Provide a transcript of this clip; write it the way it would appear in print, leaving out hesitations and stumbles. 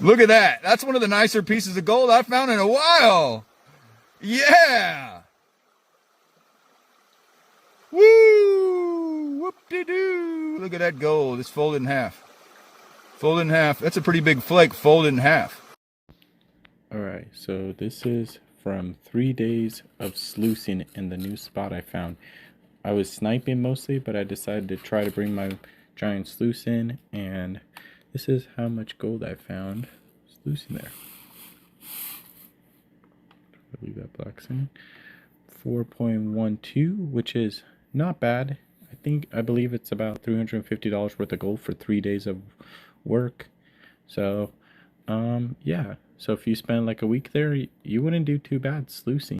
Look at that. That's one of the nicer pieces of gold I've found in a while. Yeah. Woo! Whoop-de-doo. Look at that gold. It's folded in half. Folded in half. That's a pretty big flake folded in half. Alright, so this is from 3 days of sluicing in the new spot I found. I was sniping mostly, but I decided to try to bring my giant sluice in, and this is how much gold I found sluicing there. Leave that black thing. 4.12, which is not bad. I believe it's about $350 worth of gold for 3 days of work. So yeah, so if you spend like a week there, you wouldn't do too bad sluicing.